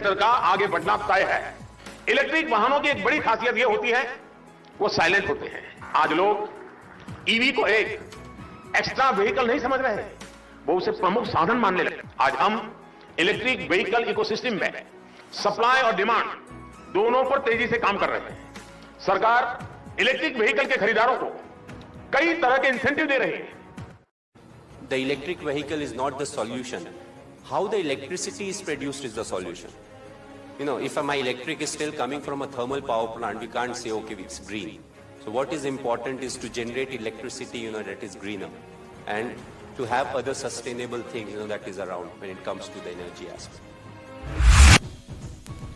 Sector का आगे बढ़ना तय है। इलेक्ट्रिक वाहनों की एक बड़ी खासियत यह होती है, वो साइलेंट होते हैं। आज लोग ईवी को एक एक्स्ट्रा व्हीकल नहीं समझ रहे, वो उसे प्रमुख साधन मानने लगे। आज हम इलेक्ट्रिक व्हीकल इकोसिस्टम में सप्लाई और डिमांड दोनों पर तेजी से काम कर रहे हैं। सरकार इलेक्ट्रिक व्हीकल के खरीदारों को कई तरह के इंसेंटिव दे रही है। The electric vehicle is not the solution. How the electricity is produced is the solution. You know, if my electric is still coming from a thermal power plant, we can't say, okay, it's green. So what is important is to generate electricity, that is greener. And to have other sustainable things, that is around when it comes to the energy aspect.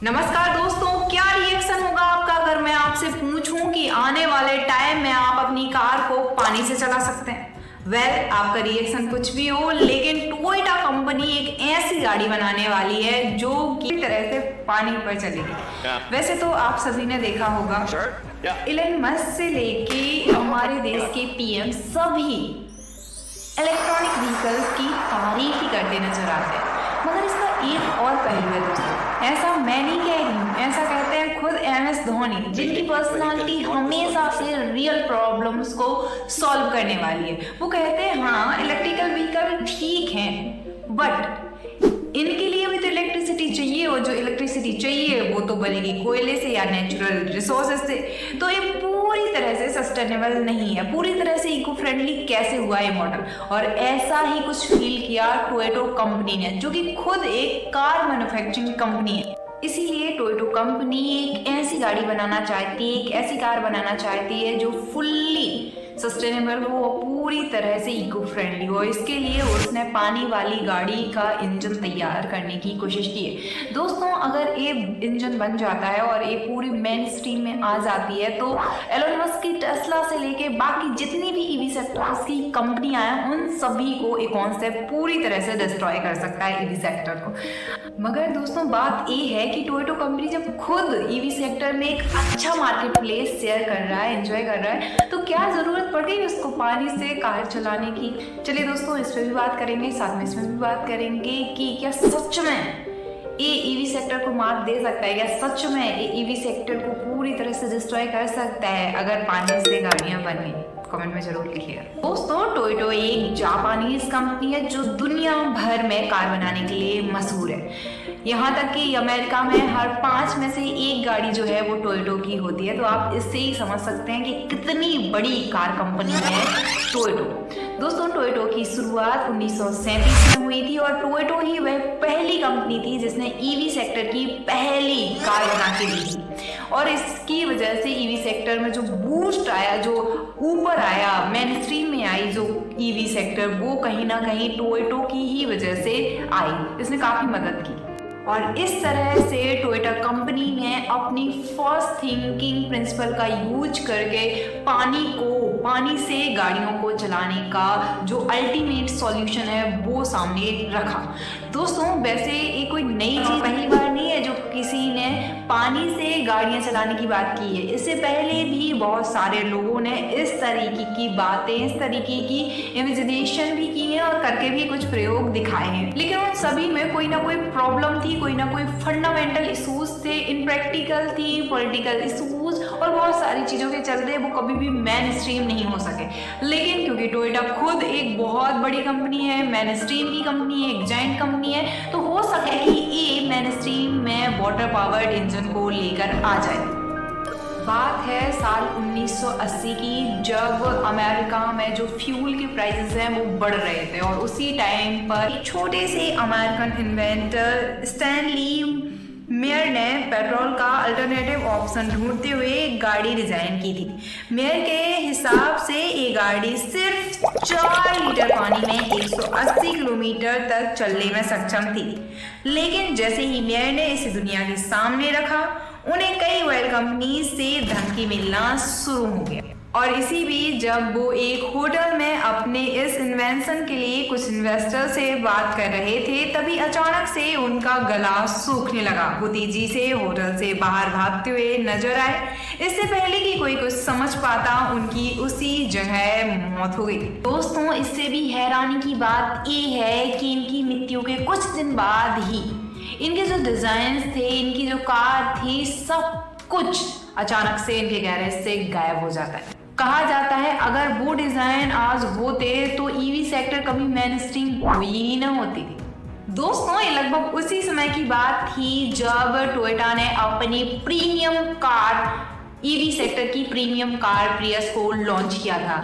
नमस्कार दोस्तों, क्या reaction होगा आपका अगर मैं आपसे पूछूं कि आने वाले टाइम में आप अपनी कार को पानी से चला सकते हैं? आपका रिएक्शन कुछ भी हो, लेकिन टोयोटा कंपनी एक ऐसी गाड़ी बनाने वाली है जो की तरह से पानी पर चलेगी। वैसे तो आप सभी ने देखा होगा, इलन मस्क से लेके हमारे देश के पीएम सभी इलेक्ट्रॉनिक व्हीकल्स की तारीफ ही करते नजर आते हैं। मगर इसका एक और पहलू है दोस्तों, ऐसा मैं नहीं कह रही हूँ, ऐसा कहते हैं खुद MS धोनी, जिनकी पर्सनालिटी हमेशा से रियल प्रॉब्लम्स को सॉल्व करने वाली है। वो कहते हैं हाँ इलेक्ट्रिकल व्हीकल ठीक है, बट इनके लिए भी तो इलेक्ट्रिसिटी चाहिए, और जो इलेक्ट्रिसिटी चाहिए वो तो बनेगी कोयले से या नेचुरल रिसोर्सेज से। तो ये पूरी तरह से सस्टेनेबल नहीं है, पूरी तरह से इको फ्रेंडली कैसे हुआ ये मॉडल। और ऐसा ही कुछ फील किया टोयोटा कंपनी ने, जो कि खुद एक कार मैन्युफैक्चरिंग कंपनी है। इसीलिए टोयोटा कंपनी एक ऐसी गाड़ी बनाना चाहती है, एक ऐसी कार बनाना चाहती है जो फुल्ली सस्टेनेबल हो, पूरी तरह से इको फ्रेंडली हो। इसके लिए उसने पानी वाली गाड़ी का इंजन तैयार करने की कोशिश की है। दोस्तों, अगर ये इंजन बन जाता है और ये पूरी मेन स्ट्रीम में आ जाती है, तो एलन मस्क की टेस्ला से लेके बाकी जितनी भी ईवी सेक्टर्स की कंपनियां हैं, उन सभी को एक कॉन्सेप्ट पूरी तरह से डिस्ट्रॉय कर सकता है ईवी सेक्टर को। मगर दोस्तों, बात ये है कि टोयोटा कंपनी जब खुद ईवी सेक्टर में एक अच्छा मार्केट प्लेस शेयर कर रहा है, एंजॉय कर रहा है, तो क्या जरूरत पड़ गई उसको पानी से कार चलाने की? चलिए दोस्तों, इस पर भी बात करेंगे, साथ में इसमें भी बात करेंगे कि क्या सच में ये ईवी सेक्टर को मात दे सकता है, क्या सच में ये ईवी सेक्टर को पूरी तरह से डिस्ट्रॉय कर सकता है अगर पानी से गाड़ियां बनी? कमेंट में जरूर लिखिएगा। दोस्तों, टोयोटा एक जापानीज कंपनी है जो दुनिया भर में कार बनाने के लिए मशहूर है। यहाँ तक कि अमेरिका में हर 5 में से 1 गाड़ी जो है वो टोयोटा की होती है। तो आप इससे ही समझ सकते हैं कि कितनी बड़ी कार कंपनी है टोयोटा। दोस्तों, टोयोटा की शुरुआत 1937 में हुई थी और टोयोटा ही वह पहली कंपनी थी जिसने ईवी सेक्टर की पहली कार बना के दी थी। और इसकी वजह से ईवी सेक्टर में जो बूस्ट आया, जो ऊपर आया, मेन स्ट्रीम में आई जो ईवी सेक्टर, वो कहीं ना कहीं टोयोटा की ही वजह से आई। इसने काफी मदद की। और इस तरह से टोयोटा कंपनी ने अपनी फर्स्ट थिंकिंग प्रिंसिपल का यूज करके पानी से गाड़ियों को चलाने का जो अल्टीमेट सॉल्यूशन है वो सामने रखा। दोस्तों, वैसे ये कोई नई चीज पहली बार नहीं है जो किसी ने पानी से गाड़ियां चलाने की बात की है। इससे पहले भी बहुत सारे लोगों ने इस तरीके की बातें, इस तरीके की इमेजिनेशन भी की है और करके भी कुछ प्रयोग दिखाए हैं, लेकिन उन सभी में कोई ना कोई प्रॉब्लम थी, कोई ना कोई फंडामेंटल इशूज थे, इनप्रैक्टिकल थी, पॉलिटिकल इशूज और बहुत सारी चीज़ों के चलते वो कभी भी मेन स्ट्रीम नहीं हो सके। लेकिन क्योंकि टोयोटा खुद एक बहुत बड़ी कंपनी है, मेन स्ट्रीम की कंपनी है, एक जायंट कंपनी है, तो हो सके कि ये मेन स्ट्रीम में वाटर पावर्ड इंजन को लेकर आ जाए। बात है साल 1980 की, जब अमेरिका में जो फ्यूल के प्राइसेस हैं वो बढ़ रहे थे और उसी टाइम पर एक छोटे से अमेरिकन इन्वेंटर स्टैनली मेयर ने पेट्रोल का अल्टरनेटिव ऑप्शन ढूंढते हुए एक गाड़ी डिजाइन की थी। मेयर के हिसाब से ये गाड़ी सिर्फ 4 लीटर पानी में 180 किलोमीटर तक चलने में सक्षम थी। लेकिन जैसे ही मेयर ने इसे दुनिया के सामने रखा, उन्हें कई ऑयल कंपनी से धमकी मिलना शुरू हो गया। और इसी बीच जब वो एक होटल में अपने इस इन्वेंशन के लिए कुछ इन्वेस्टर से बात कर रहे थे, तभी अचानक से उनका गला सूखने लगा। वो तेजी से होटल से बाहर भागते हुए नजर आए। इससे पहले कि कोई कुछ समझ पाता, उनकी उसी जगह मौत हो गई। दोस्तों, इससे भी हैरानी की बात ये है कि इनकी मृत्यु के कुछ दिन बाद ही इनके जो डिजाइन थे, इनकी जो कार थी, सब कुछ अचानक से इनके गैरेज से गायब हो जाता है। कहा जाता है अगर वो डिजाइन आज होते तो ईवी सेक्टर कभी मेन स्ट्रीम हुई ही ना होती। दोस्तों, ये लगभग उसी समय की बात थी जब टोयोटा ने अपनी प्रीमियम कार, ईवी सेक्टर की प्रीमियम कार प्रियस को लॉन्च किया था।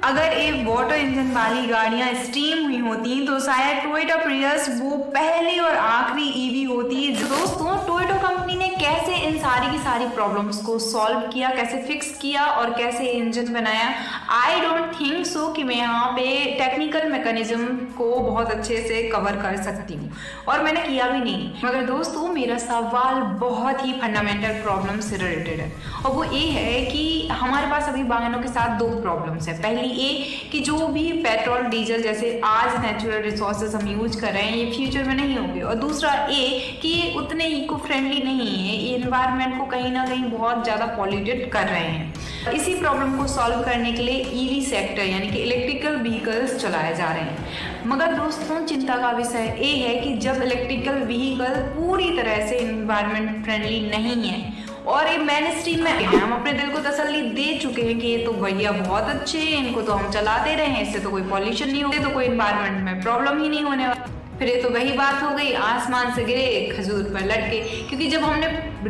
अगर एक वाटर इंजन वाली गाड़ियां स्टीम हुई होती तो शायद टोयोटा प्रियस वो पहली और आखिरी ईवी होती। दोस्तों, टोयोटा कंपनी ने कैसे इन सारी की सारी प्रॉब्लम्स को सॉल्व किया, कैसे फिक्स किया और कैसे इंजन बनाया, आई डोंट थिंक सो कि मैं यहाँ पे टेक्निकल मैकेनिज्म को बहुत अच्छे से कवर कर सकती हूँ, और मैंने किया भी नहीं। मगर दोस्तों, मेरा सवाल बहुत ही फंडामेंटल प्रॉब्लम से रिलेटेड है, और वो ये है कि हमारे पास अभी वाहनों के साथ दो प्रॉब्लम्स है। पहली ये कि जो भी पेट्रोल डीजल जैसे आज नेचुरल रिसोर्सेज हम यूज कर रहे हैं, ये फ्यूचर में नहीं होंगे, और दूसरा ये कि ये उतने इको फ्रेंडली नहीं है, ये एनवायरनमेंट को कहीं ना कहीं बहुत ज़्यादा पॉल्यूटेड कर रहे हैं। इसी प्रॉब्लम को सॉल्व करने के लिए ईवी सेक्टर यानी कि इलेक्ट्रिकल व्हीकल्स चलाए जा रहे हैं। मगर दोस्तों, चिंता का विषय ये है कि जब इलेक्ट्रिकल व्हीकल पूरी तरह से एनवायरनमेंट फ्रेंडली नहीं है और ये मेन स्ट्रीम में है, हम अपने दिल को तसल्ली दे चुके हैं कि ये तो भैया बहुत अच्छे हैं, इनको तो हम चलाते रहे हैं, इससे तो कोई पॉल्यूशन नहीं होगा, तो कोई एनवायरनमेंट में प्रॉब्लम ही नहीं होने वाला। फिर ये तो वही बात हो गई, आसमान से गिरे खजूर पर लटके, क्योंकि जब हमने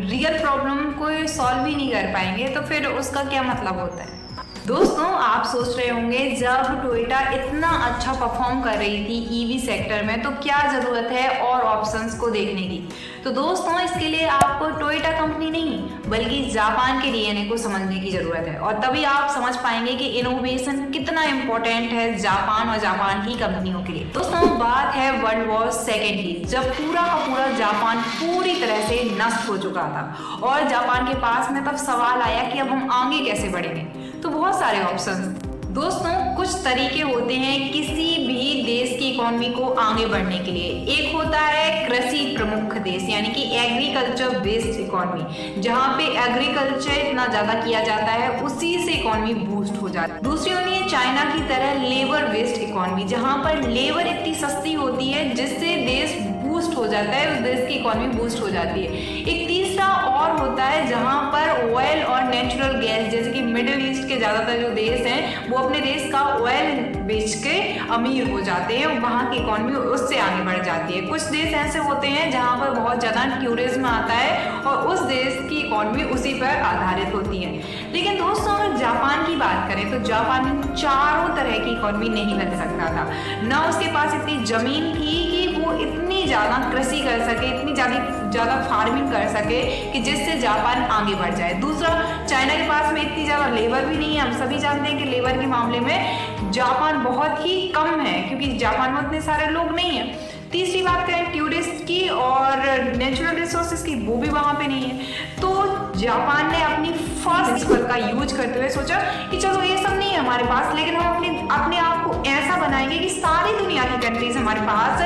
रियल प्रॉब्लम को सॉल्व ही नहीं कर पाएंगे तो फिर उसका क्या मतलब होता है। दोस्तों, आप सोच रहे होंगे जब टोयोटा इतना अच्छा परफॉर्म कर रही थी ईवी सेक्टर में तो क्या ज़रूरत है और ऑप्शंस को देखने की। तो दोस्तों, इसके लिए आपको टोयोटा कंपनी नहीं बल्कि जापान के डीएनए को समझने की ज़रूरत है, और तभी आप समझ पाएंगे कि इनोवेशन कितना इम्पोर्टेंट है जापान और जापान की कंपनियों के लिए। दोस्तों, बात है वर्ल्ड वॉर सेकेंड की, जब पूरा का पूरा जापान पूरी तरह से नष्ट हो चुका था और जापान के पास में तब सवाल आया कि अब हम आगे कैसे बढ़ेंगे। तो बहुत सारे ऑप्शन दोस्तों, कुछ तरीके होते हैं किसी भी देश की इकोनॉमी को आगे बढ़ने के लिए। एक होता है कृषि प्रमुख देश यानी कि एग्रीकल्चर बेस्ड इकोनॉमी, जहाँ पे एग्रीकल्चर इतना ज्यादा किया जाता है उसी से इकोनॉमी बूस्ट हो जाती है। दूसरी होती है चाइना की तरह लेबर बेस्ड इकोनॉमी, जहाँ पर लेबर इतनी सस्ती होती है जिससे देश बूस्ट हो जाता है, उस देश की इकोनॉमी बूस्ट हो जाती है। एक तीसरा और होता है जहाँ पर ऑयल और नेचुरल गैस, जैसे कि मिडिल ईस्ट के ज्यादातर जो देश हैं वो अपने देश का ऑयल बेच के अमीर हो जाते हैं और वहाँ की इकोनॉमी उससे आगे बढ़ जाती है। कुछ देश ऐसे होते हैं जहाँ पर बहुत ज़्यादा टूरिज्म आता है और उस देश की इकोनॉमी उसी पर आधारित होती है। लेकिन दोस्तों, अगर जापान की बात करें तो जापान में चारों तरह की इकोनॉमी नहीं बन सकता था। ना उसके पास इतनी जमीन थी कि वो इतनी ज़्यादा कृषि कर सके, इतनी ज़्यादा फार्मिंग कर सके कि जिससे जापान आगे बढ़ जाए। दूसरा, चाइना के पास में इतनी ज़्यादा लेबर भी नहीं है। हम सभी जानते हैं कि लेबर के मामले में जापान बहुत ही कम है क्योंकि जापान में उतने सारे लोग नहीं हैं। तीसरी बात करें टूरिस्ट की और नेचुरल रिसोर्सेज की, वो भी वहाँ पे नहीं है। तो जापान ने अपनी फर्स्ट स्किल का यूज करते हुए सोचा कि चलो ये सब नहीं है हमारे पास, लेकिन हम अपने आप को ऐसा बनाएंगे कि सारी दुनिया की कंट्रीज हमारे पास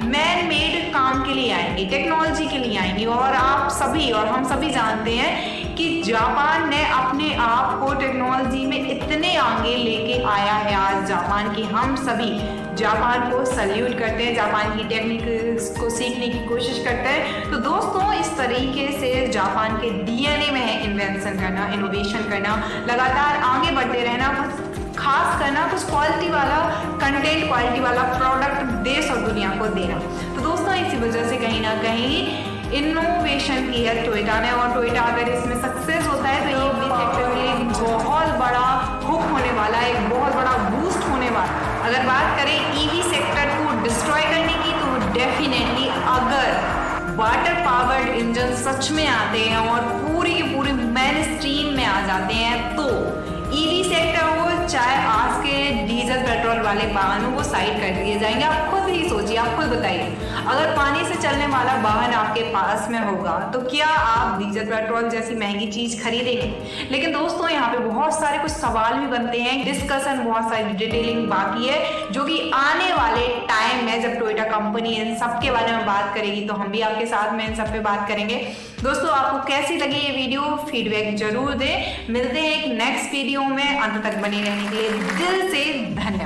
मैन मेड काम के लिए आएंगी, टेक्नोलॉजी के लिए आएंगी। और आप सभी और हम सभी जानते हैं कि जापान ने अपने आप को टेक्नोलॉजी में इतने आगे लेके आया है आज जापान की हम सभी जापान को सल्यूट करते हैं, जापान की टेक्निक को सीखने की कोशिश करते हैं। तो दोस्तों, इस तरीके से जापान के डीएनए में है इन्वेंशन करना, इनोवेशन करना, लगातार आगे बढ़ते रहना, खास करना, कुछ क्वालिटी वाला कंटेंट, क्वालिटी वाला प्रोडक्ट देश और दुनिया को देना। तो दोस्तों, इसी वजह से कहीं ना कहीं इनोवेशन की है टोयोटा ने, और टोयोटा अगर इसमें सक्सेस होता है तो ये भी सेक्टर के लिए बहुत बड़ा हुक होने वाला है, एक बहुत बड़ा बूस्ट होने वाला। अगर बात करें ईवी सेक्टर को डिस्ट्रॉय करने की तो डेफिनेटली अगर वाटर पावर्ड इंजन सच में आते हैं और पूरी की पूरी मेन स्ट्रीम में आ जाते हैं तो ईवी सेक्टर हो चाहे आज के डीजल पेट्रोल वाले वाहनों को साइड कर दिए जाएंगे। आप खुद ही सोचिए, आप खुद बताइए, अगर पानी से चलने वाला वाहन आपके पास में होगा तो क्या आप डीजल पेट्रोल जैसी महंगी चीज खरीदेंगे? लेकिन दोस्तों, यहाँ पे बहुत सारे कुछ सवाल भी बनते हैं, डिस्कशन, बहुत सारी डिटेलिंग बाकी है जो कि आने वाले टाइम में जब टोयोटा कंपनी इन सब के बारे में बात करेगी तो हम भी आपके साथ में इन सब पे बात करेंगे। दोस्तों, आपको कैसी लगी ये वीडियो? फीडबैक जरूर दें। मिलते हैं एक नेक्स्ट वीडियो में, अंत तक बने रहने के लिए दिल से धन्यवाद।